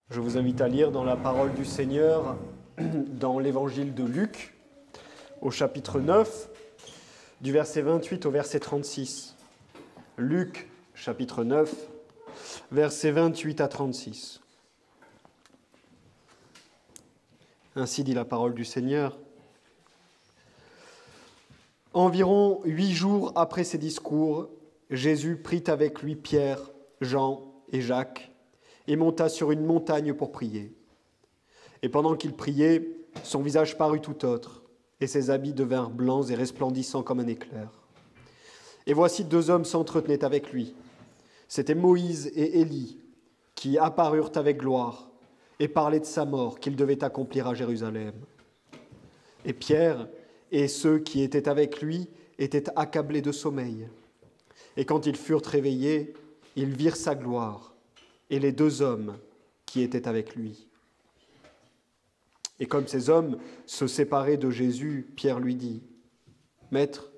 Je vous invite à lire dans la parole du Seigneur, dans l'évangile de Luc, au chapitre 9, du verset 28 au verset 36. Luc, chapitre 9, versets 28 à 36. Ainsi dit la parole du Seigneur. Environ 8 jours après ces discours, Jésus prit avec lui Pierre, Jean et Jacques, et monta sur une montagne pour prier. Et pendant qu'il priait, son visage parut tout autre, et ses habits devinrent blancs et resplendissants comme un éclair. Et voici 2 hommes s'entretenaient avec lui. C'étaient Moïse et Élie, qui apparurent avec gloire, et parlaient de sa mort qu'il devait accomplir à Jérusalem. Et Pierre et ceux qui étaient avec lui étaient accablés de sommeil. Et quand ils furent réveillés, ils virent sa gloire, et les 2 hommes qui étaient avec lui. Et comme ces hommes se séparaient de Jésus, Pierre lui dit, « Maître,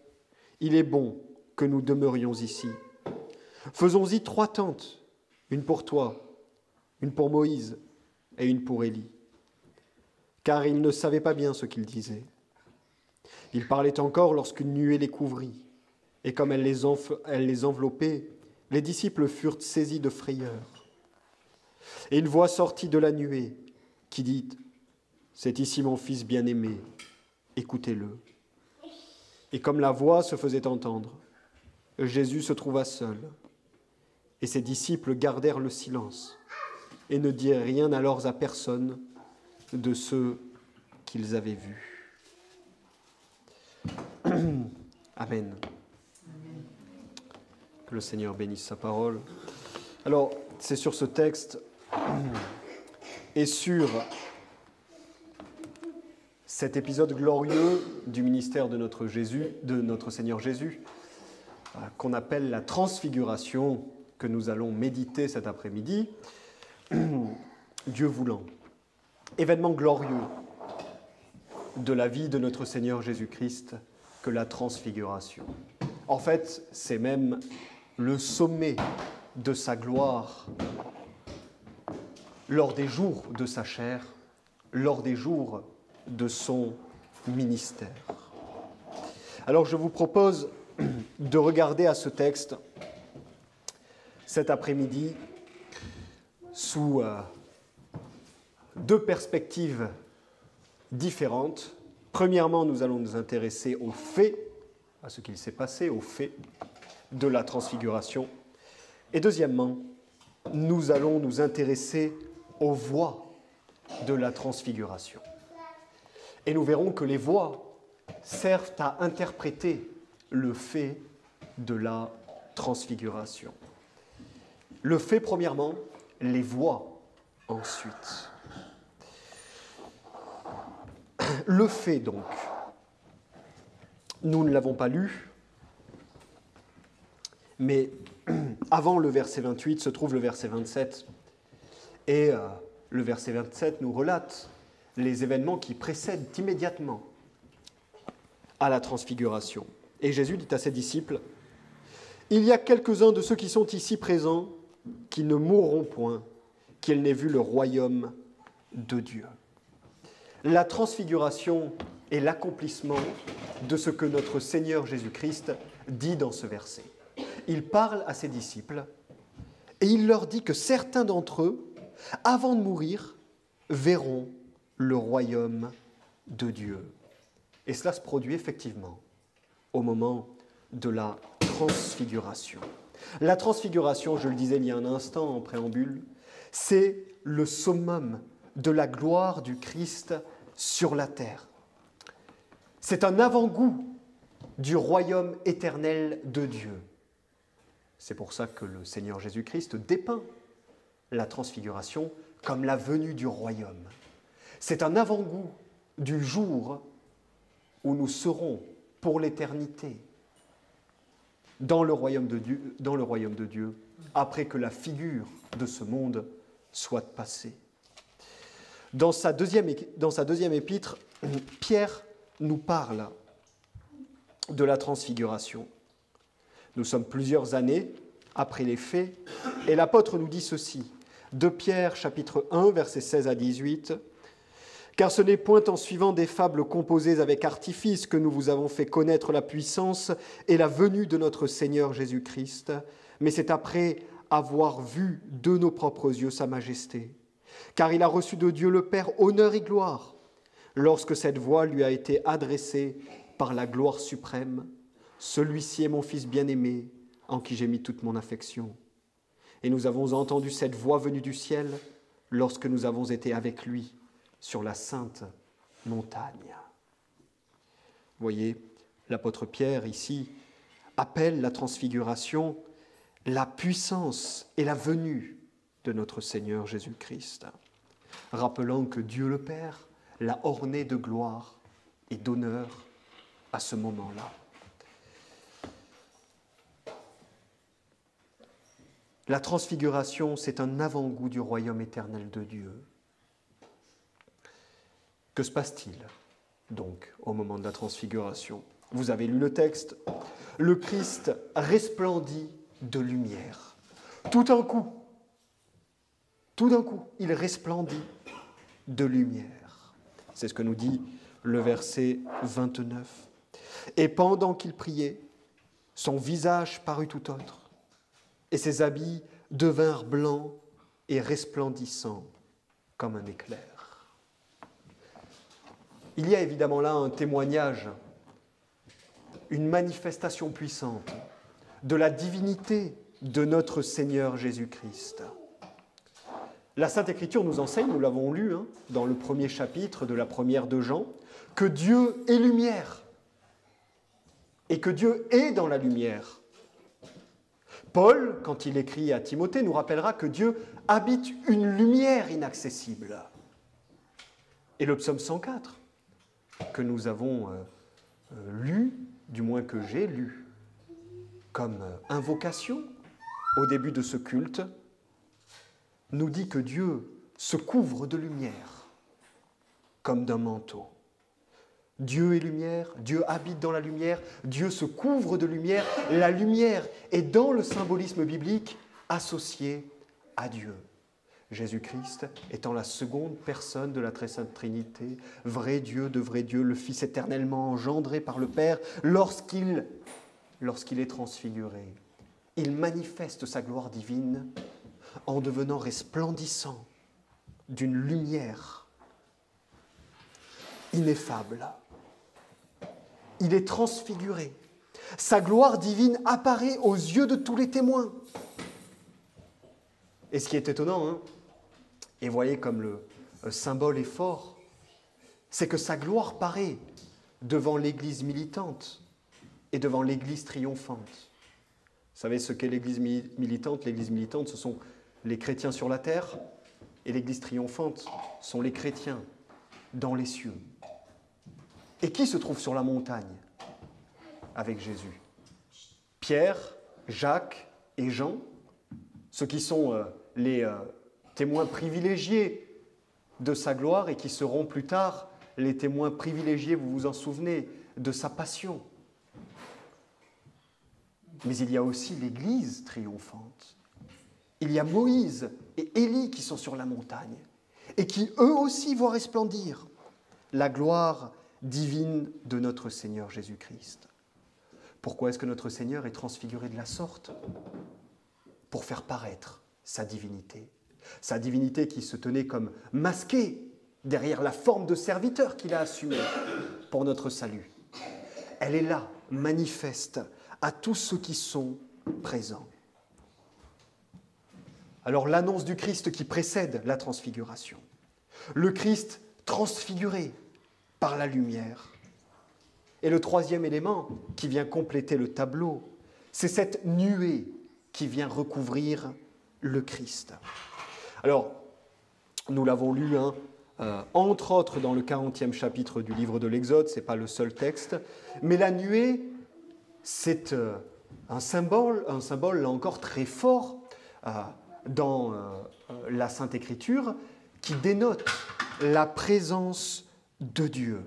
il est bon que nous demeurions ici. Faisons-y 3 tentes, une pour toi, une pour Moïse et une pour Élie. » Car ils ne savaient pas bien ce qu'ils disaient. Ils parlaient encore lorsqu'une nuée les couvrit, et comme elle les enveloppait, les disciples furent saisis de frayeur. Et une voix sortit de la nuée qui dit « C'est ici mon fils bien-aimé, écoutez-le. » Et comme la voix se faisait entendre, Jésus se trouva seul, et ses disciples gardèrent le silence et ne dirent rien alors à personne de ceux qu'ils avaient vus. Amen. Que le Seigneur bénisse sa parole. Alors, c'est sur ce texte et sur cet épisode glorieux du ministère de notre Seigneur Jésus, qu'on appelle la transfiguration, que nous allons méditer cet après-midi, Dieu voulant. Événement glorieux de la vie de notre Seigneur Jésus-Christ que la transfiguration. En fait, c'est même le sommet de sa gloire lors des jours de sa chair, lors des jours de son ministère. Alors je vous propose de regarder à ce texte cet après-midi sous 2 perspectives différentes. Premièrement, nous allons nous intéresser aux faits, à ce qu'il s'est passé, aux faits de la transfiguration. Et deuxièmement, nous allons nous intéresser aux voies de la transfiguration. Et nous verrons que les voies servent à interpréter le fait de la transfiguration. Le fait, premièrement, les voies, ensuite. Le fait, donc, nous ne l'avons pas lu, mais avant le verset 28 se trouve le verset 27. Et le verset 27 nous relate les événements qui précèdent immédiatement à la transfiguration. Et Jésus dit à ses disciples, « Il y a quelques-uns de ceux qui sont ici présents qui ne mourront point, qu'ils n'aient vu le royaume de Dieu. » La transfiguration est l'accomplissement de ce que notre Seigneur Jésus-Christ dit dans ce verset. Il parle à ses disciples et il leur dit que certains d'entre eux, avant de mourir, verront le royaume de Dieu. Et cela se produit effectivement au moment de la transfiguration. La transfiguration, je le disais il y a un instant en préambule, c'est le summum de la gloire du Christ sur la terre. C'est un avant-goût du royaume éternel de Dieu. C'est pour ça que le Seigneur Jésus-Christ dépeint la transfiguration comme la venue du royaume. C'est un avant-goût du jour où nous serons pour l'éternité dans le royaume de Dieu, après que la figure de ce monde soit passée. Dans sa deuxième épître, Pierre nous parle de la transfiguration. Nous sommes plusieurs années après les faits, et l'apôtre nous dit ceci. 2 Pierre, chapitre 1, versets 16 à 18. « Car ce n'est point en suivant des fables composées avec artifice que nous vous avons fait connaître la puissance et la venue de notre Seigneur Jésus-Christ, mais c'est après avoir vu de nos propres yeux sa majesté. Car il a reçu de Dieu le Père honneur et gloire, lorsque cette voix lui a été adressée par la gloire suprême. Celui-ci est mon Fils bien-aimé, en qui j'ai mis toute mon affection. Et nous avons entendu cette voix venue du ciel lorsque nous avons été avec lui sur la sainte montagne. » Vous voyez, l'apôtre Pierre ici appelle la transfiguration la puissance et la venue de notre Seigneur Jésus-Christ, rappelant que Dieu le Père l'a orné de gloire et d'honneur à ce moment-là. La transfiguration, c'est un avant-goût du royaume éternel de Dieu. Que se passe-t-il donc au moment de la transfiguration? Vous avez lu le texte. Le Christ resplendit de lumière. Tout d'un coup, il resplendit de lumière. C'est ce que nous dit le verset 29. Et pendant qu'il priait, son visage parut tout autre, et ses habits devinrent blancs et resplendissants comme un éclair. Il y a évidemment là un témoignage, une manifestation puissante de la divinité de notre Seigneur Jésus-Christ. La Sainte Écriture nous enseigne, nous l'avons lu dans le premier chapitre de la première de Jean, que Dieu est lumière et que Dieu est dans la lumière. Paul, quand il écrit à Timothée, nous rappellera que Dieu habite une lumière inaccessible. Et le psaume 104, que nous avons lu, du moins que j'ai lu, comme invocation au début de ce culte, nous dit que Dieu se couvre de lumière, comme d'un manteau. Dieu est lumière, Dieu habite dans la lumière, Dieu se couvre de lumière. La lumière est dans le symbolisme biblique associée à Dieu. Jésus-Christ étant la seconde personne de la très sainte Trinité, vrai Dieu de vrai Dieu, le Fils éternellement engendré par le Père, lorsqu'il est transfiguré, il manifeste sa gloire divine en devenant resplendissant d'une lumière ineffable. Il est transfiguré. Sa gloire divine apparaît aux yeux de tous les témoins. Et ce qui est étonnant, et voyez comme le symbole est fort, c'est que sa gloire paraît devant l'Église militante et devant l'Église triomphante. Vous savez ce qu'est l'Église militante? L'Église militante, ce sont les chrétiens sur la terre, et l'Église triomphante sont les chrétiens dans les cieux. Et qui se trouve sur la montagne avec Jésus? Pierre, Jacques et Jean, ceux qui sont les témoins privilégiés de sa gloire et qui seront plus tard les témoins privilégiés, vous vous en souvenez, de sa passion. Mais il y a aussi l'Église triomphante. Il y a Moïse et Élie qui sont sur la montagne et qui eux aussi voient resplendir la gloire divine de notre Seigneur Jésus-Christ. Pourquoi est-ce que notre Seigneur est transfiguré de la sorte? Pour faire paraître sa divinité. Sa divinité qui se tenait comme masquée derrière la forme de serviteur qu'il a assumée pour notre salut. Elle est là, manifeste à tous ceux qui sont présents. Alors l'annonce du Christ qui précède la transfiguration. Le Christ transfiguré par la lumière. Et le troisième élément qui vient compléter le tableau, c'est cette nuée qui vient recouvrir le Christ. Alors, nous l'avons lu, entre autres dans le 40e chapitre du livre de l'Exode, ce n'est pas le seul texte, mais la nuée, c'est un symbole là encore très fort dans la Sainte Écriture qui dénote la présence de Dieu.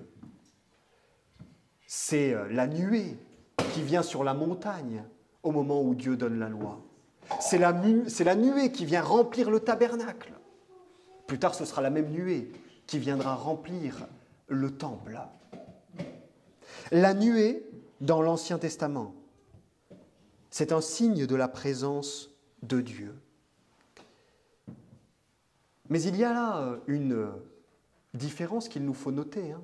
C'est la nuée qui vient sur la montagne au moment où Dieu donne la loi. C'est la nuée qui vient remplir le tabernacle. Plus tard, ce sera la même nuée qui viendra remplir le temple. La nuée, dans l'Ancien Testament, c'est un signe de la présence de Dieu. Mais il y a là une différence qu'il nous faut noter,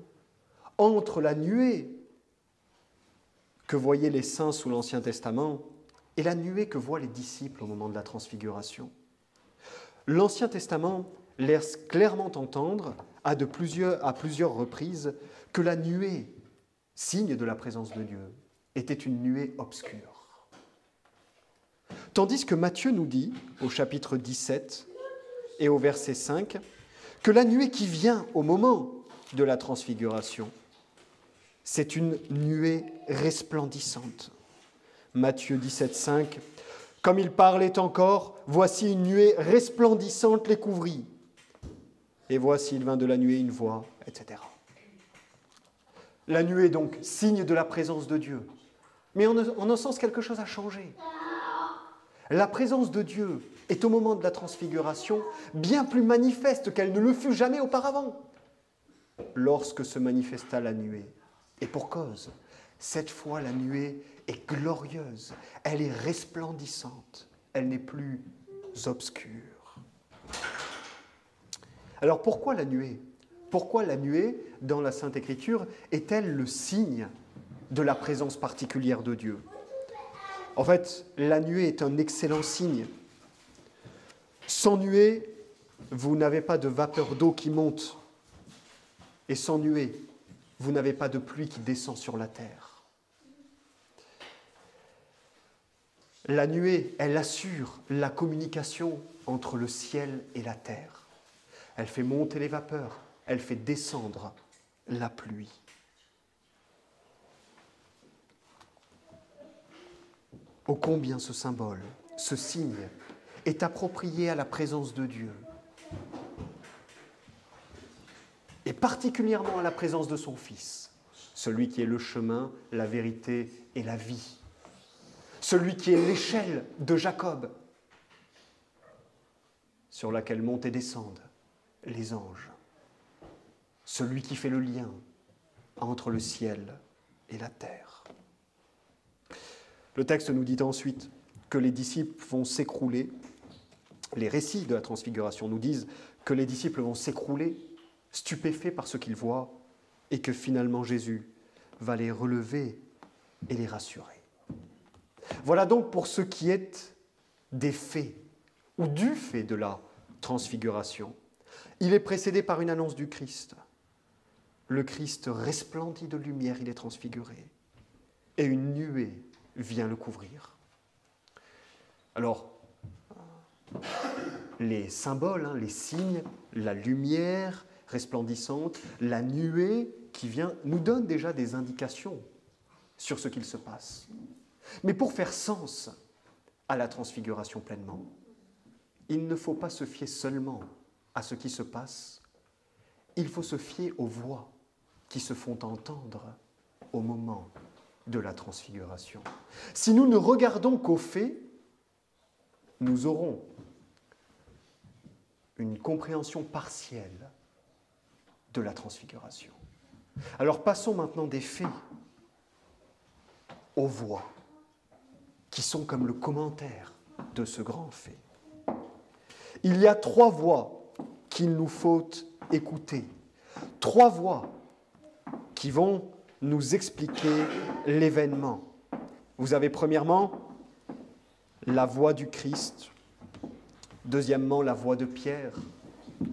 entre la nuée que voyaient les saints sous l'Ancien Testament et la nuée que voient les disciples au moment de la transfiguration. L'Ancien Testament laisse clairement entendre à plusieurs reprises que la nuée, signe de la présence de Dieu, était une nuée obscure. Tandis que Matthieu nous dit, au chapitre 17 et au verset 5, que la nuée qui vient au moment de la transfiguration, c'est une nuée resplendissante. Matthieu 17, 5, « Comme il parlait encore, voici une nuée resplendissante les couvrit. Et voici, il vint de la nuée une voix, etc. » La nuée, donc, signe de la présence de Dieu. Mais en un sens, quelque chose a changé. La présence de Dieu est au moment de la transfiguration bien plus manifeste qu'elle ne le fut jamais auparavant, lorsque se manifesta la nuée. Et pour cause, cette fois la nuée est glorieuse, elle est resplendissante, elle n'est plus obscure. Alors pourquoi la nuée ? Pourquoi la nuée, dans la Sainte Écriture, est-elle le signe de la présence particulière de Dieu ? En fait, la nuée est un excellent signe. Sans nuée, vous n'avez pas de vapeur d'eau qui monte. Et sans nuée, vous n'avez pas de pluie qui descend sur la terre. La nuée, elle assure la communication entre le ciel et la terre. Elle fait monter les vapeurs, elle fait descendre la pluie. Ô combien ce symbole, ce signe, est approprié à la présence de Dieu, et particulièrement à la présence de son Fils, celui qui est le chemin, la vérité et la vie, celui qui est l'échelle de Jacob, sur laquelle montent et descendent les anges, celui qui fait le lien entre le ciel et la terre. Le texte nous dit ensuite que les disciples vont s'écrouler. Les récits de la transfiguration nous disent que les disciples vont s'écrouler, stupéfaits par ce qu'ils voient, et que finalement Jésus va les relever et les rassurer. Voilà donc pour ce qui est des faits, ou du fait de la transfiguration. Il est précédé par une annonce du Christ. Le Christ resplendit de lumière, il est transfiguré, et une nuée vient le couvrir. Alors, les symboles, les signes, la lumière resplendissante, la nuée qui vient, nous donne déjà des indications sur ce qu'il se passe. Mais pour faire sens à la transfiguration pleinement, il ne faut pas se fier seulement à ce qui se passe, il faut se fier aux voix qui se font entendre au moment de la transfiguration. Si nous ne regardons qu'aux faits, nous aurons une compréhension partielle de la transfiguration. Alors passons maintenant des faits aux voix, qui sont comme le commentaire de ce grand fait. Il y a 3 voix qu'il nous faut écouter, 3 voix qui vont nous expliquer l'événement. Vous avez premièrement la voix du Christ, deuxièmement la voix de Pierre,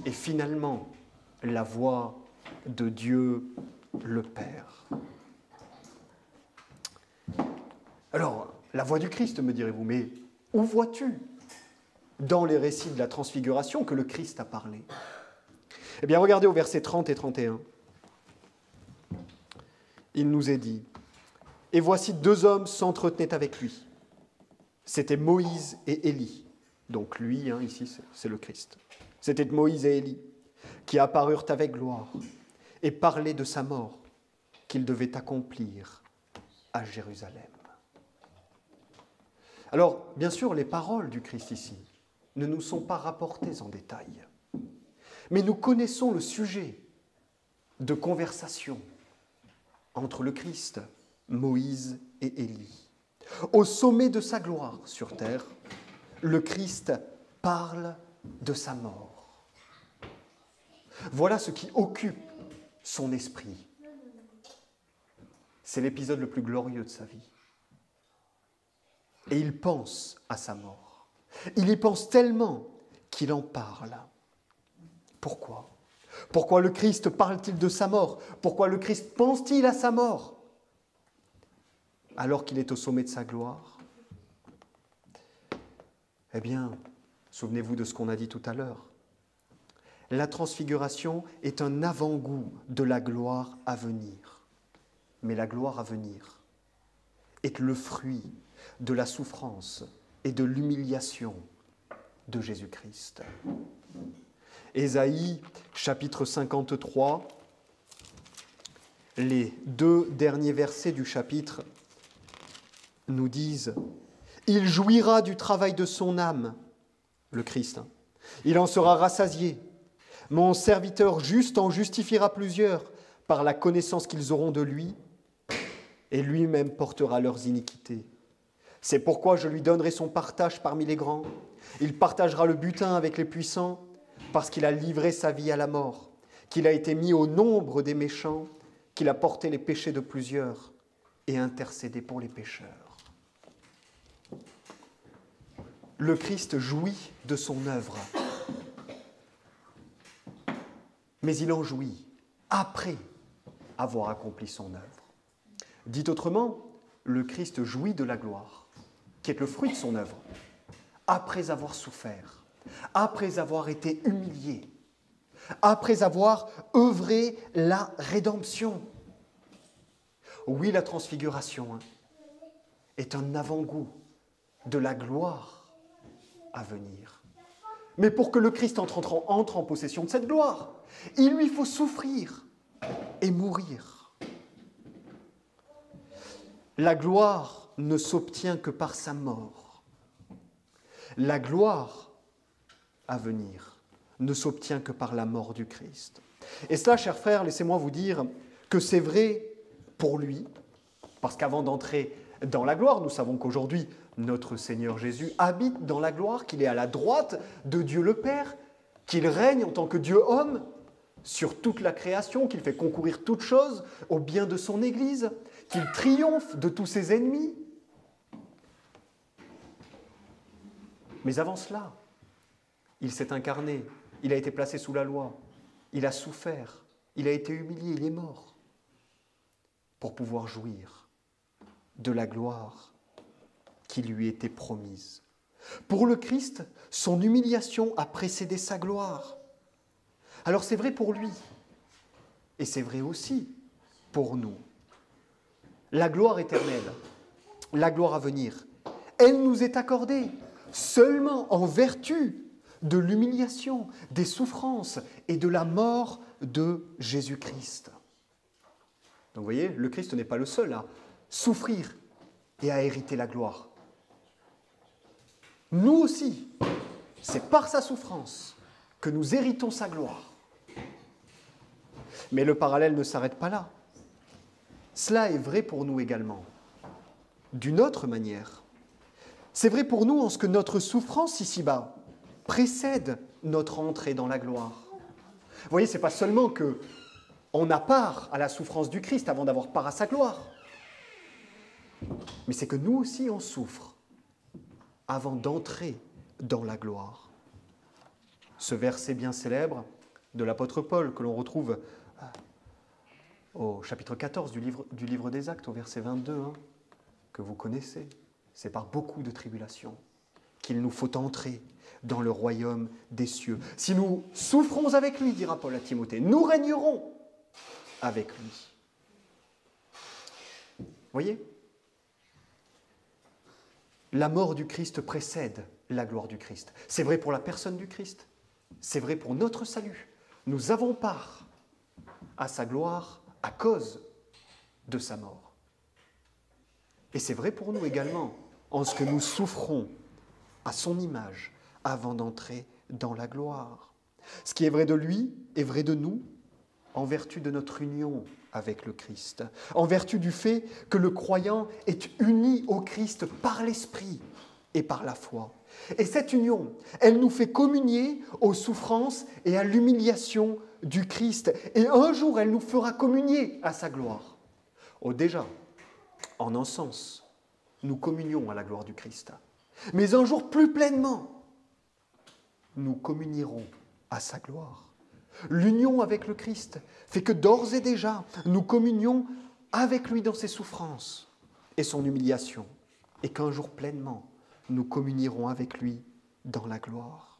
et finalement la voix de Dieu le Père. Alors, la voix du Christ, me direz-vous, mais où vois-tu dans les récits de la transfiguration que le Christ a parlé ? Eh bien, regardez au verset 30 et 31. Il nous est dit, « Et voici 2 hommes s'entretenaient avec lui. C'était Moïse et Élie. » Donc lui, ici, c'est le Christ. C'était Moïse et Élie qui apparurent avec gloire et parlaient de sa mort qu'il devait accomplir à Jérusalem. Alors, bien sûr, les paroles du Christ ici ne nous sont pas rapportées en détail, mais nous connaissons le sujet de conversation entre le Christ, Moïse et Élie. Au sommet de sa gloire sur terre, le Christ parle de sa mort. Voilà ce qui occupe son esprit. C'est l'épisode le plus glorieux de sa vie. Et il pense à sa mort. Il y pense tellement qu'il en parle. Pourquoi ? Pourquoi le Christ parle-t-il de sa mort ? Pourquoi le Christ pense-t-il à sa mort alors qu'il est au sommet de sa gloire ? Eh bien, souvenez-vous de ce qu'on a dit tout à l'heure. La transfiguration est un avant-goût de la gloire à venir. Mais la gloire à venir est le fruit de la souffrance et de l'humiliation de Jésus-Christ. Ésaïe, chapitre 53, les 2 derniers versets du chapitre nous disent « Il jouira du travail de son âme, le Christ. Il en sera rassasié. Mon serviteur juste en justifiera plusieurs par la connaissance qu'ils auront de lui, et lui-même portera leurs iniquités. C'est pourquoi je lui donnerai son partage parmi les grands. Il partagera le butin avec les puissants, parce qu'il a livré sa vie à la mort, qu'il a été mis au nombre des méchants, qu'il a porté les péchés de plusieurs et intercédé pour les pécheurs. » Le Christ jouit de son œuvre, mais il en jouit après avoir accompli son œuvre. Dit autrement, le Christ jouit de la gloire, qui est le fruit de son œuvre, après avoir souffert, après avoir été humilié, après avoir œuvré la rédemption. Oui, la transfiguration est un avant-goût de la gloire à venir. Mais pour que le Christ entre en possession de cette gloire, il lui faut souffrir et mourir. La gloire ne s'obtient que par sa mort. La gloire à venir ne s'obtient que par la mort du Christ. Et cela, chers frères, laissez-moi vous dire que c'est vrai pour lui, parce qu'avant d'entrer dans la gloire, nous savons qu'aujourd'hui, notre Seigneur Jésus habite dans la gloire, qu'il est à la droite de Dieu le Père, qu'il règne en tant que Dieu homme sur toute la création, qu'il fait concourir toutes choses au bien de son Église, qu'il triomphe de tous ses ennemis. Mais avant cela, il s'est incarné, il a été placé sous la loi, il a souffert, il a été humilié, il est mort pour pouvoir jouir de la gloire qui lui était promise. Pour le Christ, son humiliation a précédé sa gloire. Alors c'est vrai pour lui, et c'est vrai aussi pour nous. La gloire éternelle, la gloire à venir, elle nous est accordée seulement en vertu de l'humiliation, des souffrances et de la mort de Jésus-Christ. Donc vous voyez, le Christ n'est pas le seul à souffrir et à hériter la gloire. Nous aussi, c'est par sa souffrance que nous héritons sa gloire. Mais le parallèle ne s'arrête pas là. Cela est vrai pour nous également, d'une autre manière. C'est vrai pour nous en ce que notre souffrance ici-bas précède notre entrée dans la gloire. Vous voyez, ce n'est pas seulement qu'on a part à la souffrance du Christ avant d'avoir part à sa gloire, mais c'est que nous aussi on souffre avant d'entrer dans la gloire. Ce verset bien célèbre de l'apôtre Paul que l'on retrouve au chapitre 14 du livre des Actes, au verset 22, que vous connaissez. C'est par beaucoup de tribulations qu'il nous faut entrer dans le royaume des cieux. Si nous souffrons avec lui, dira Paul à Timothée, nous régnerons avec lui. Voyez ? La mort du Christ précède la gloire du Christ. C'est vrai pour la personne du Christ, c'est vrai pour notre salut. Nous avons part à sa gloire à cause de sa mort. Et c'est vrai pour nous également, en ce que nous souffrons à son image avant d'entrer dans la gloire. Ce qui est vrai de lui est vrai de nous en vertu de notre union avec le Christ, en vertu du fait que le croyant est uni au Christ par l'Esprit et par la foi. Et cette union, elle nous fait communier aux souffrances et à l'humiliation du Christ. Et un jour, elle nous fera communier à sa gloire. Oh, déjà, en un sens, nous communions à la gloire du Christ. Mais un jour, plus pleinement, nous communierons à sa gloire. L'union avec le Christ fait que d'ores et déjà, nous communions avec lui dans ses souffrances et son humiliation, et qu'un jour pleinement, nous communierons avec lui dans la gloire.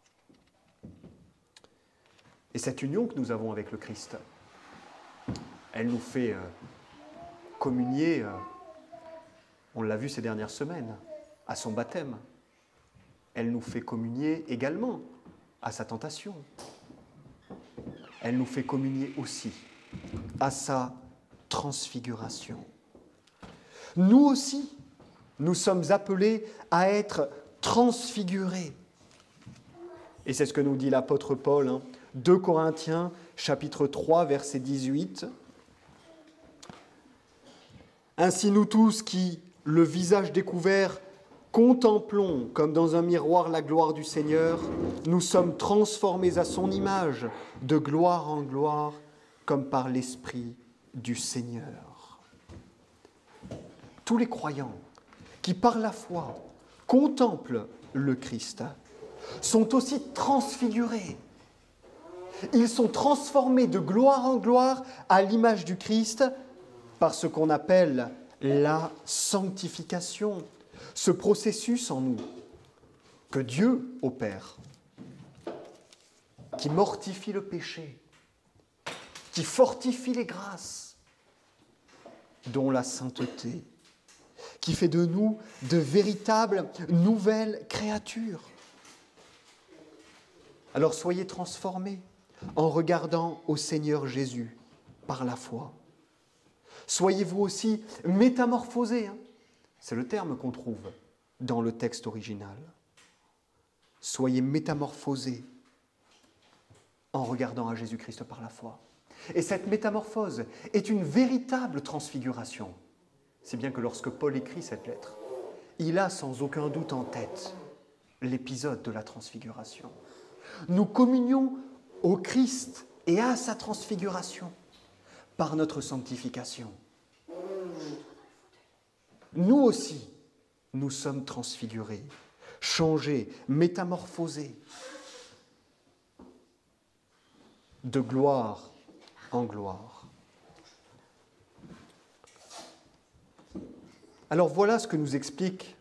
Et cette union que nous avons avec le Christ, elle nous fait communier, on l'a vu ces dernières semaines, à son baptême. Elle nous fait communier également à sa tentation. Elle nous fait communier aussi à sa transfiguration. Nous aussi, nous sommes appelés à être transfigurés. Et c'est ce que nous dit l'apôtre Paul, 2 Corinthiens, chapitre 3, verset 18. « Ainsi nous tous qui, le visage découvert, contemplons comme dans un miroir la gloire du Seigneur, nous sommes transformés à son image, de gloire en gloire, comme par l'Esprit du Seigneur. » Tous les croyants qui, par la foi, contemplent le Christ, sont aussi transfigurés. Ils sont transformés de gloire en gloire à l'image du Christ par ce qu'on appelle la sanctification, ce processus en nous que Dieu opère, qui mortifie le péché, qui fortifie les grâces, dont la sainteté, qui fait de nous de véritables nouvelles créatures. Alors soyez transformés en regardant au Seigneur Jésus par la foi. Soyez vous aussi métamorphosés, c'est le terme qu'on trouve dans le texte original. Soyez métamorphosés en regardant à Jésus-Christ par la foi. Et cette métamorphose est une véritable transfiguration. C'est bien que lorsque Paul écrit cette lettre, il a sans aucun doute en tête l'épisode de la transfiguration. Nous communions au Christ et à sa transfiguration par notre sanctification. Nous aussi, nous sommes transfigurés, changés, métamorphosés de gloire en gloire. Alors voilà ce que nous explique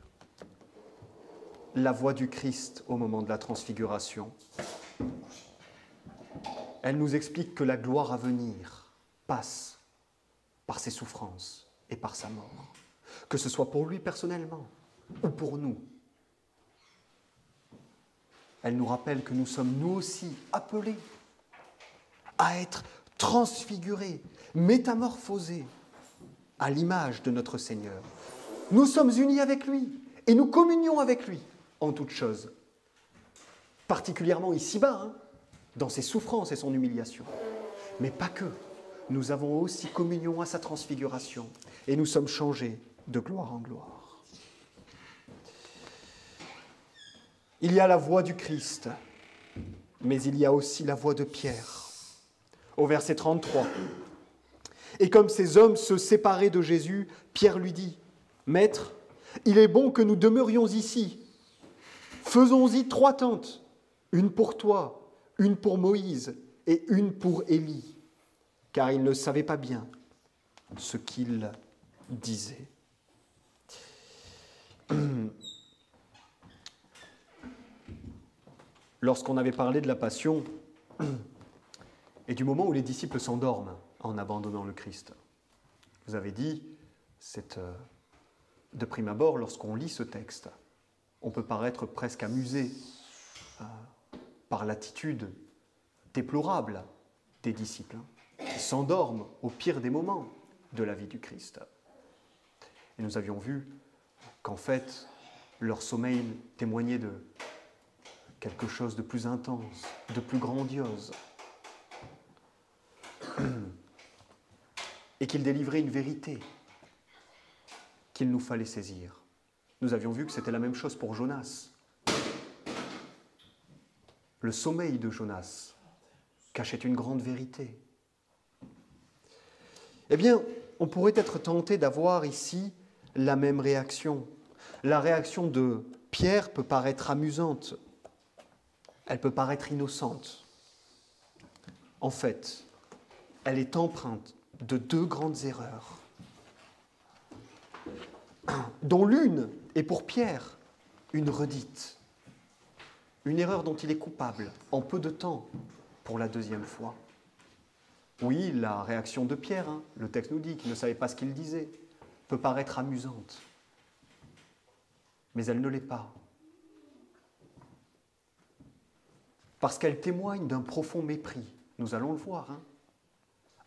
la voix du Christ au moment de la transfiguration. Elle nous explique que la gloire à venir passe par ses souffrances et par sa mort, que ce soit pour lui personnellement ou pour nous. Elle nous rappelle que nous sommes nous aussi appelés à être transfigurés, métamorphosés à l'image de notre Seigneur. Nous sommes unis avec lui et nous communions avec lui en toutes choses, particulièrement ici-bas, dans ses souffrances et son humiliation. Mais pas que. Nous avons aussi communion à sa transfiguration et nous sommes changés de gloire en gloire. Il y a la voix du Christ, mais il y a aussi la voix de Pierre. Au verset 33, « Et comme ces hommes se séparaient de Jésus, Pierre lui dit, « Maître, il est bon que nous demeurions ici. Faisons-y 3 tentes, une pour toi, une pour Moïse et une pour Élie. » Car il ne savait pas bien ce qu'il disait. Lorsqu'on avait parlé de la passion et du moment où les disciples s'endorment en abandonnant le Christ, vous avez dit, de prime abord, lorsqu'on lit ce texte, on peut paraître presque amusé par l'attitude déplorable des disciples qui s'endorment au pire des moments de la vie du Christ. Et nous avions vu qu'en fait, Leur sommeil témoignait de quelque chose de plus intense, de plus grandiose. Et qu'ils délivraient une vérité qu'il nous fallait saisir. Nous avions vu que c'était la même chose pour Jonas. Le sommeil de Jonas cachait une grande vérité. Eh bien, on pourrait être tenté d'avoir ici la même réaction. La réaction de Pierre peut paraître amusante, elle peut paraître innocente. En fait, elle est empreinte de deux grandes erreurs, dont l'une est pour Pierre une redite, une erreur dont il est coupable en peu de temps pour la deuxième fois. Oui, la réaction de Pierre, le texte nous dit qu'il ne savait pas ce qu'il disait, peut paraître amusante, mais elle ne l'est pas. Parce qu'elle témoigne d'un profond mépris, nous allons le voir,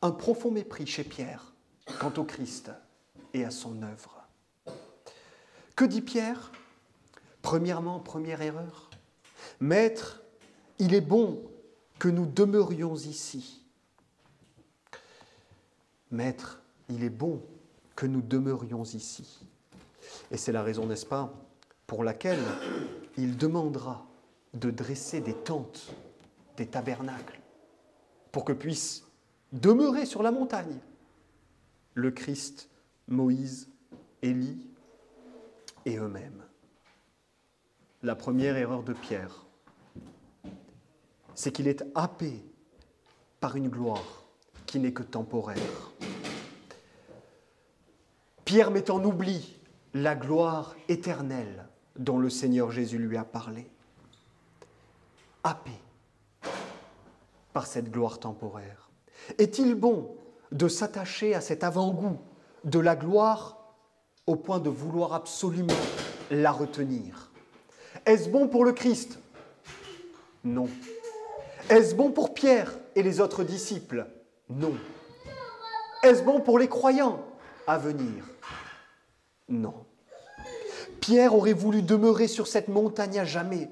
un profond mépris chez Pierre quant au Christ et à son œuvre. Que dit Pierre ? Premièrement, première erreur, « Maître, il est bon que nous demeurions ici. » Maître, il est bon que nous demeurions ici. Et c'est la raison, n'est-ce pas, pour laquelle il demandera de dresser des tentes, des tabernacles, pour que puissent demeurer sur la montagne le Christ, Moïse, Élie et eux-mêmes. La première erreur de Pierre, c'est qu'il est happé par une gloire qui n'est que temporaire. Pierre met en oubli la gloire éternelle dont le Seigneur Jésus lui a parlé. Happé par cette gloire temporaire. Est-il bon de s'attacher à cet avant-goût de la gloire au point de vouloir absolument la retenir ? Est-ce bon pour le Christ ? Non. Est-ce bon pour Pierre et les autres disciples ? Non. Est-ce bon pour les croyants à venir ? Non. Pierre aurait voulu demeurer sur cette montagne à jamais.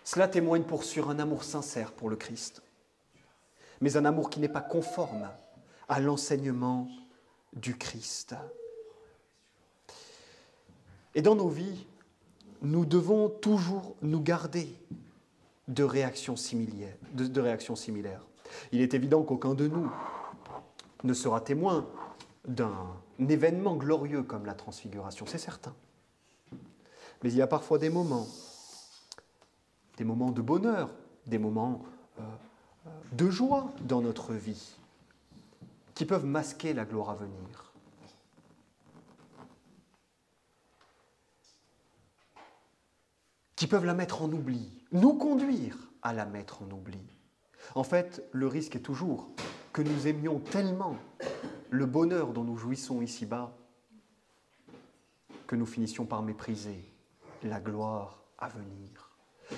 Cela témoigne pour sûr un amour sincère pour le Christ, mais un amour qui n'est pas conforme à l'enseignement du Christ. Et dans nos vies, nous devons toujours nous garder de réactions similaires. Il est évident qu'aucun de nous ne sera témoin d'un événement glorieux comme la transfiguration, c'est certain. Mais il y a parfois des moments de bonheur, des moments de joie dans notre vie qui peuvent masquer la gloire à venir. Qui peuvent la mettre en oubli, nous conduire à la mettre en oubli. En fait, le risque est toujours que nous aimions tellement le bonheur dont nous jouissons ici-bas que nous finissions par mépriser la gloire à venir.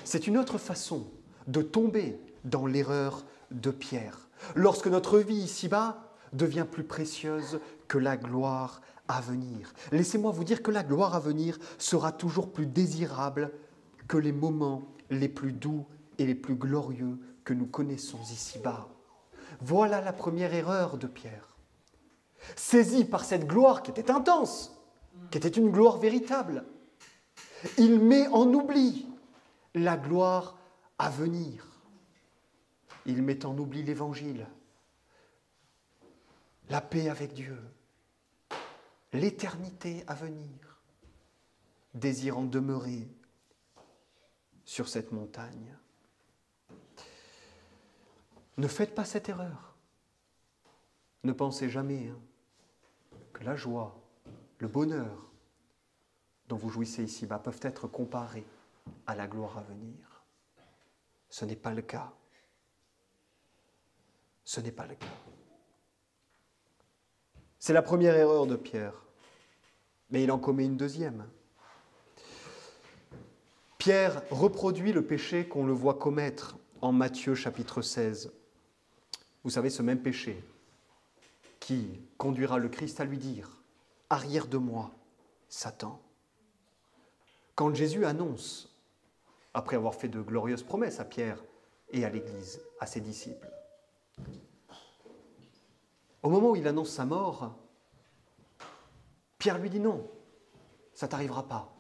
C'est une autre façon de tomber dans l'erreur de Pierre, lorsque notre vie ici-bas devient plus précieuse que la gloire à venir. Laissez-moi vous dire que la gloire à venir sera toujours plus désirable que les moments les plus doux et les plus glorieux que nous connaissons ici-bas. Voilà la première erreur de Pierre. Saisi par cette gloire qui était intense, qui était une gloire véritable, il met en oubli la gloire à venir. Il met en oubli l'Évangile, la paix avec Dieu, l'éternité à venir, désirant demeurer sur cette montagne. Ne faites pas cette erreur. Ne pensez jamais que la joie, le bonheur dont vous jouissez ici-bas peuvent être comparés à la gloire à venir. Ce n'est pas le cas. Ce n'est pas le cas. C'est la première erreur de Pierre, mais il en commet une deuxième. Pierre reproduit le péché qu'on le voit commettre en Matthieu chapitre 16. Vous savez, ce même péché qui conduira le Christ à lui dire « Arrière de moi, Satan. Quand Jésus annonce, après avoir fait de glorieuses promesses à Pierre et à l'Église, à ses disciples, au moment où il annonce sa mort, Pierre lui dit non, ça ne t'arrivera pas.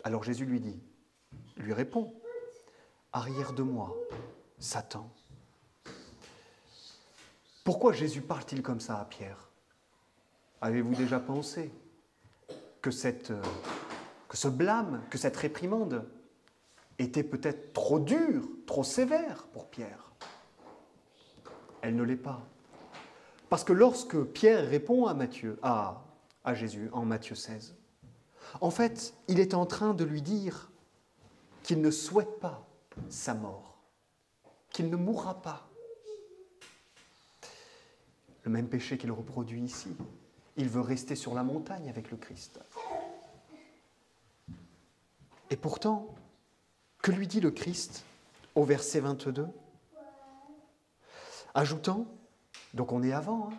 Alors Jésus lui répond, arrière de moi, Satan. Pourquoi Jésus parle-t-il comme ça à Pierre? Avez-vous déjà pensé que ce blâme, que cette réprimande était peut-être trop dure, trop sévère pour Pierre? Elle ne l'est pas. Parce que lorsque Pierre répond à Jésus en Matthieu 16, en fait, il est en train de lui dire qu'il ne souhaite pas sa mort, qu'il ne mourra pas. Le même péché qu'il reproduit ici. Il veut rester sur la montagne avec le Christ. Et pourtant, que lui dit le Christ au verset 22 ? Ajoutant, donc on est avant,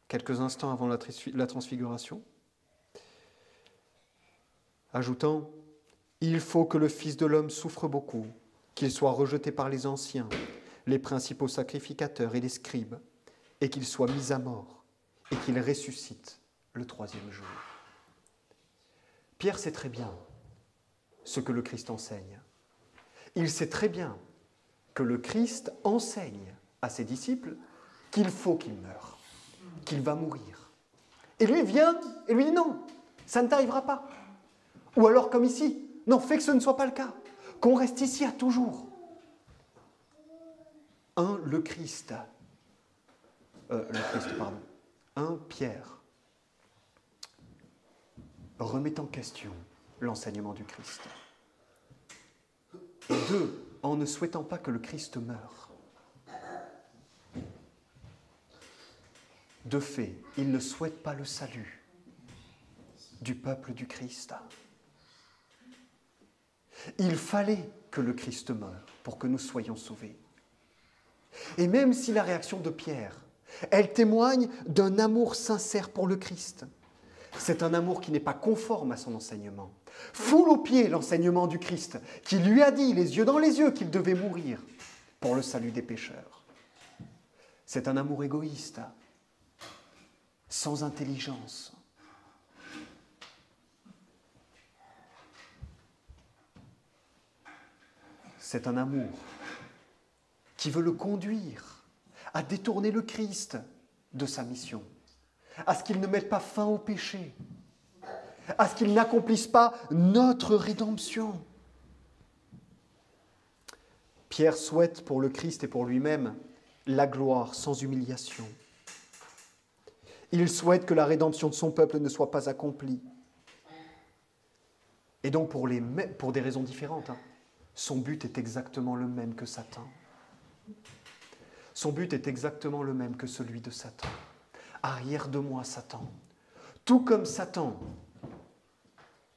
quelques instants avant la transfiguration, ajoutant, « Il faut que le Fils de l'homme souffre beaucoup, qu'il soit rejeté par les anciens, les principaux sacrificateurs et les scribes, et qu'il soit mis à mort, et qu'il ressuscite le 3e jour. » Pierre sait très bien ce que le Christ enseigne. Il sait très bien que le Christ enseigne à ses disciples qu'il faut qu'il meure, qu'il va mourir. Et lui vient et lui dit non, ça ne t'arrivera pas. Ou alors comme ici, non, fais que ce ne soit pas le cas, qu'on reste ici à toujours. Pierre remet en question l'enseignement du Christ. Et 2, en ne souhaitant pas que le Christ meure. De fait, il ne souhaite pas le salut du peuple du Christ. Il fallait que le Christ meure pour que nous soyons sauvés. Et même si la réaction de Pierre, elle témoigne d'un amour sincère pour le Christ, c'est un amour qui n'est pas conforme à son enseignement. Foule aux pieds l'enseignement du Christ, qui lui a dit, les yeux dans les yeux, qu'il devait mourir pour le salut des pécheurs. C'est un amour égoïste, sans intelligence. C'est un amour qui veut le conduire à détourner le Christ de sa mission, à ce qu'il ne mette pas fin au péché, à ce qu'il n'accomplisse pas notre rédemption. Pierre souhaite pour le Christ et pour lui-même la gloire sans humiliation. Il souhaite que la rédemption de son peuple ne soit pas accomplie. Et donc pour des raisons différentes, son but est exactement le même que Satan. Son but est exactement le même que celui de Satan. Arrière de moi, Satan. Tout comme Satan,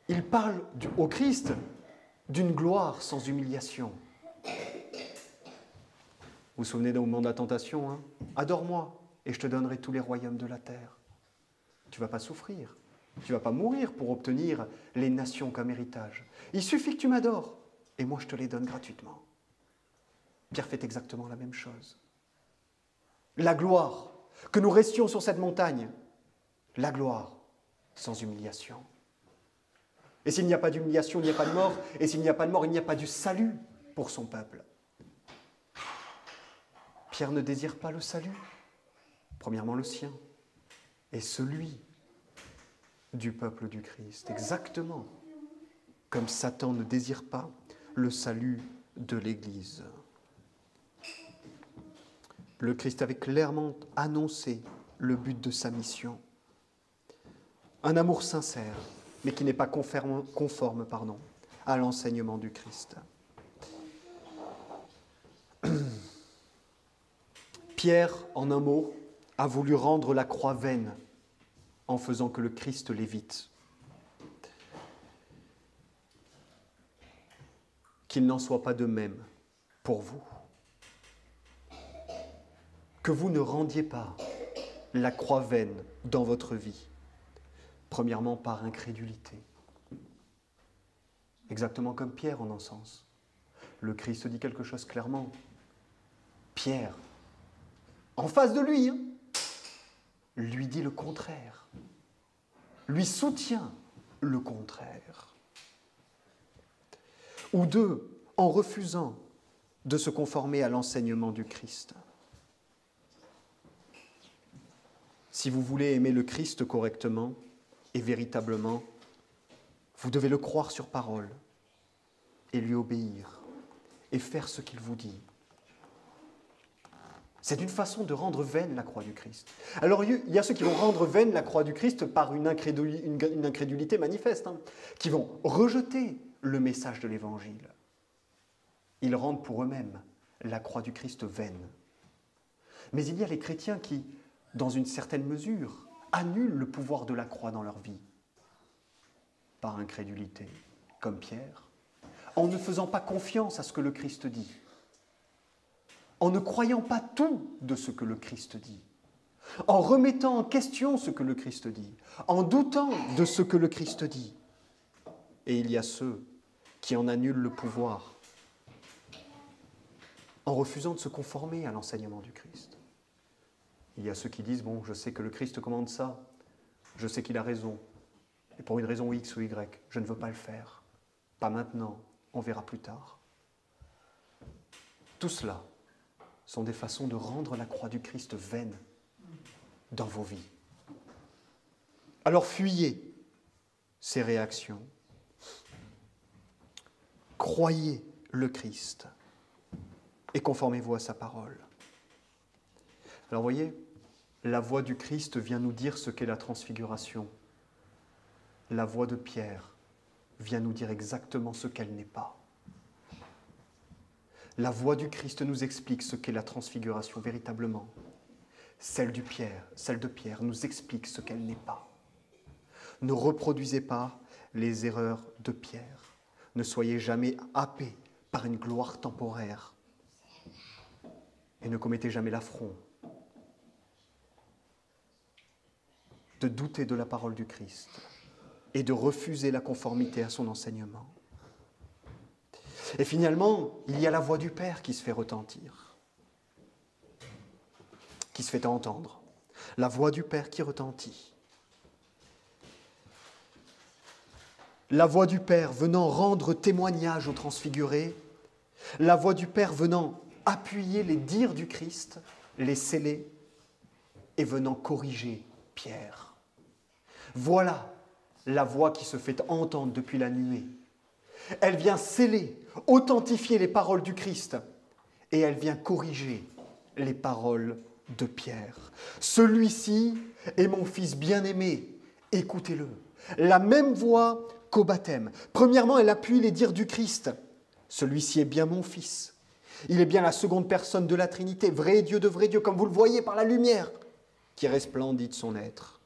il parle au Christ d'une gloire sans humiliation. Vous vous souvenez d'un moment de la tentation, Adore-moi et je te donnerai tous les royaumes de la terre. Tu ne vas pas souffrir. Tu ne vas pas mourir pour obtenir les nations comme héritage. Il suffit que tu m'adores et moi je te les donne gratuitement. Pierre fait exactement la même chose. La gloire, que nous restions sur cette montagne, la gloire sans humiliation. Et s'il n'y a pas d'humiliation, il n'y a pas de mort. Et s'il n'y a pas de mort, il n'y a pas du salut pour son peuple. Pierre ne désire pas le salut. Premièrement le sien. Et celui du peuple du Christ. Exactement comme Satan ne désire pas le salut de l'Église. Le Christ avait clairement annoncé le but de sa mission. Un amour sincère, mais qui n'est pas conforme à l'enseignement du Christ. Pierre, en un mot, a voulu rendre la croix vaine en faisant que le Christ l'évite. Qu'il n'en soit pas de même pour vous. Que vous ne rendiez pas la croix vaine dans votre vie. Premièrement, par incrédulité. Exactement comme Pierre en un sens. Le Christ dit quelque chose clairement. Pierre, en face de lui, lui dit le contraire. Lui soutient le contraire. Ou deux, en refusant de se conformer à l'enseignement du Christ. Si vous voulez aimer le Christ correctement et véritablement, vous devez le croire sur parole et lui obéir et faire ce qu'il vous dit. C'est une façon de rendre vaine la croix du Christ. Alors il y a ceux qui vont rendre vaine la croix du Christ par une incrédulité manifeste, qui vont rejeter le message de l'Évangile. Ils rendent pour eux-mêmes la croix du Christ vaine. Mais il y a les chrétiens qui, dans une certaine mesure, annulent le pouvoir de la croix dans leur vie, par incrédulité, comme Pierre, en ne faisant pas confiance à ce que le Christ dit, en ne croyant pas tout de ce que le Christ dit, en remettant en question ce que le Christ dit, en doutant de ce que le Christ dit. Et il y a ceux qui en annulent le pouvoir, en refusant de se conformer à l'enseignement du Christ. Il y a ceux qui disent, bon, je sais que le Christ commande ça, je sais qu'il a raison, et pour une raison X ou Y, je ne veux pas le faire. Pas maintenant, on verra plus tard. Tout cela sont des façons de rendre la croix du Christ vaine dans vos vies. Alors fuyez ces réactions. Croyez le Christ et conformez-vous à sa parole. Alors voyez, la voix du Christ vient nous dire ce qu'est la transfiguration. La voix de Pierre vient nous dire exactement ce qu'elle n'est pas. La voix du Christ nous explique ce qu'est la transfiguration véritablement. Celle de Pierre nous explique ce qu'elle n'est pas. Ne reproduisez pas les erreurs de Pierre. Ne soyez jamais happés par une gloire temporaire. Et ne commettez jamais l'affront de douter de la parole du Christ et de refuser la conformité à son enseignement. Et finalement, il y a la voix du Père qui se fait retentir, qui se fait entendre. La voix du Père qui retentit. La voix du Père venant rendre témoignage aux transfigurés, la voix du Père venant appuyer les dires du Christ, les sceller, et venant corriger Pierre. Voilà la voix qui se fait entendre depuis la nuée. Elle vient sceller, authentifier les paroles du Christ, et elle vient corriger les paroles de Pierre. Celui-ci est mon fils bien-aimé, écoutez-le. La même voix qu'au baptême. Premièrement, elle appuie les dires du Christ. Celui-ci est bien mon fils. Il est bien la seconde personne de la Trinité, vrai Dieu de vrai Dieu, comme vous le voyez par la lumière qui resplendit de son être,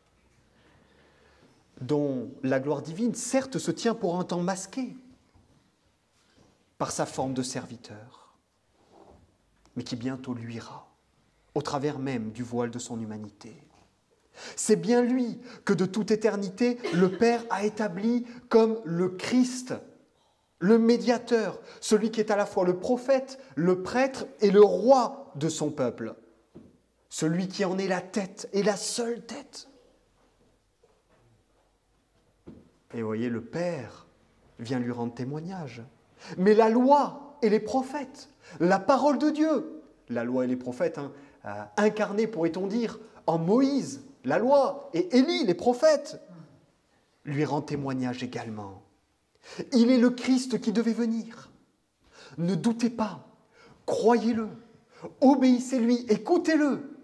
dont la gloire divine, certes, se tient pour un temps masqué par sa forme de serviteur, mais qui bientôt luira, au travers même du voile de son humanité. C'est bien lui que de toute éternité, le Père a établi comme le Christ, le médiateur, celui qui est à la fois le prophète, le prêtre et le roi de son peuple, celui qui en est la tête et la seule tête. Et vous voyez, le Père vient lui rendre témoignage. Mais la loi et les prophètes, la parole de Dieu, la loi et les prophètes, incarnés, pourrait-on dire, en Moïse, la loi, et Élie, les prophètes, lui rend témoignage également. Il est le Christ qui devait venir. Ne doutez pas, croyez-le, obéissez-lui, écoutez-le,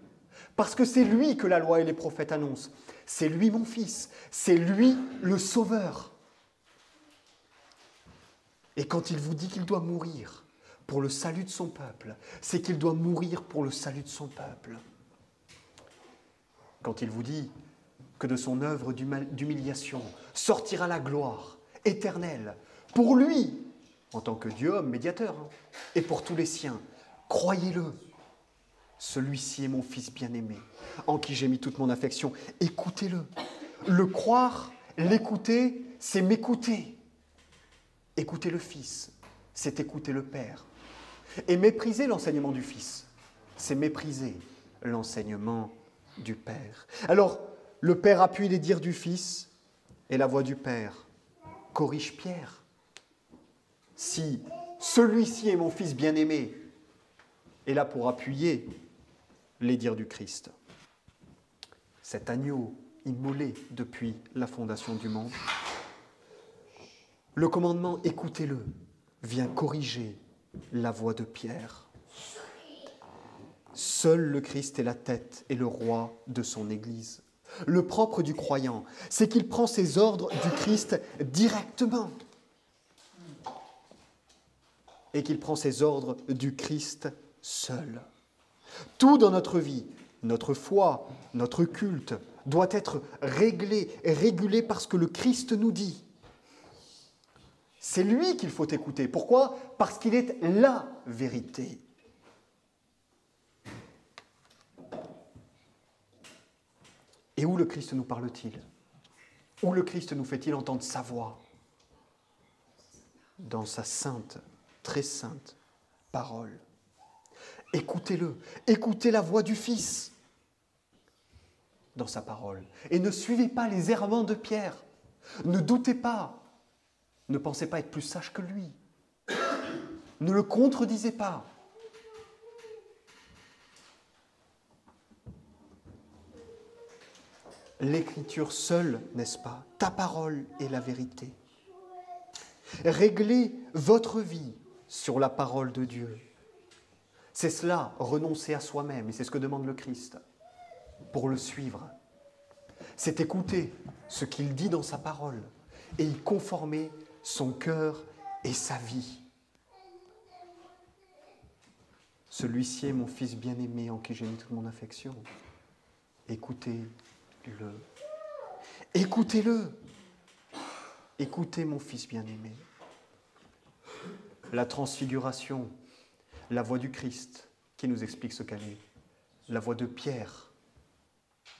parce que c'est lui que la loi et les prophètes annoncent. C'est lui mon fils, c'est lui le sauveur. Et quand il vous dit qu'il doit mourir pour le salut de son peuple, c'est qu'il doit mourir pour le salut de son peuple. Quand il vous dit que de son œuvre d'humiliation sortira la gloire éternelle, pour lui, en tant que Dieu homme médiateur, et pour tous les siens, croyez-le. Celui-ci est mon fils bien-aimé, en qui j'ai mis toute mon affection. Écoutez-le, Le croire, l'écouter, c'est m'écouter. Écouter le Fils, c'est écouter le Père. Et mépriser l'enseignement du Fils, c'est mépriser l'enseignement du Père. Alors, le Père appuie les dires du Fils et la voix du Père corrige Pierre. Si celui-ci est mon Fils bien-aimé, est là pour appuyer les dires du Christ. Cet agneau immolé depuis la fondation du monde. Le commandement « écoutez-le » vient corriger la voix de Pierre. Seul le Christ est la tête et le roi de son Église. Le propre du croyant, c'est qu'il prend ses ordres du Christ directement et qu'il prend ses ordres du Christ seul. Tout dans notre vie, notre foi, notre culte, doit être réglé et régulé par ce que le Christ nous dit. C'est lui qu'il faut écouter. Pourquoi ? Parce qu'il est la vérité. Et où le Christ nous parle-t-il ? Où le Christ nous fait-il entendre sa voix ? Dans sa sainte, très sainte parole. Écoutez-le, écoutez la voix du Fils dans sa parole. Et ne suivez pas les errements de Pierre. Ne doutez pas. Ne pensez pas être plus sage que lui. Ne le contredisez pas. L'Écriture seule, n'est-ce pas ? Ta parole est la vérité. Réglez votre vie sur la parole de Dieu. C'est cela, renoncer à soi-même, et c'est ce que demande le Christ, pour le suivre. C'est écouter ce qu'il dit dans sa parole et y conformer son cœur et sa vie. Celui-ci est mon Fils bien-aimé en qui j'ai mis toute mon affection. Écoutez-le. Écoutez-le. Écoutez mon Fils bien-aimé. La transfiguration, la voix du Christ qui nous explique ce qu'elle est. La voix de Pierre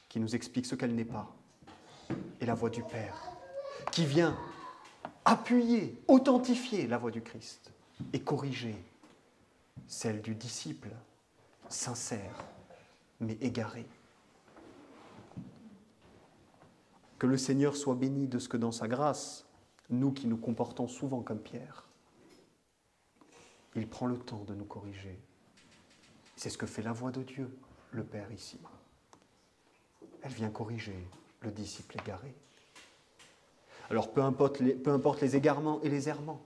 qui nous explique ce qu'elle n'est pas. Et la voix du Père qui vient appuyer, authentifier la voix du Christ et corriger celle du disciple sincère mais égaré. Que le Seigneur soit béni de ce que dans sa grâce, nous qui nous comportons souvent comme Pierre, il prend le temps de nous corriger. C'est ce que fait la voix de Dieu, le Père ici. Elle vient corriger le disciple égaré. Alors peu importe les égarements et les errements,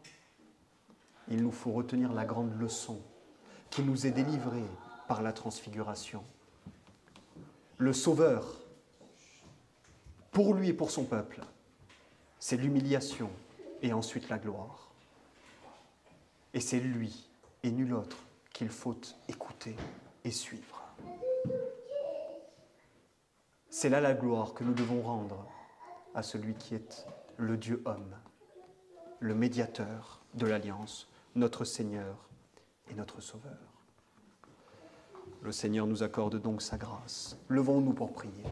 il nous faut retenir la grande leçon qui nous est délivrée par la transfiguration. Le Sauveur, pour lui et pour son peuple, c'est l'humiliation et ensuite la gloire. Et c'est lui et nul autre qu'il faut écouter et suivre. C'est là la gloire que nous devons rendre à celui qui est le Dieu homme, le médiateur de l'alliance, notre Seigneur et notre Sauveur. Le Seigneur nous accorde donc sa grâce. Levons-nous pour prier.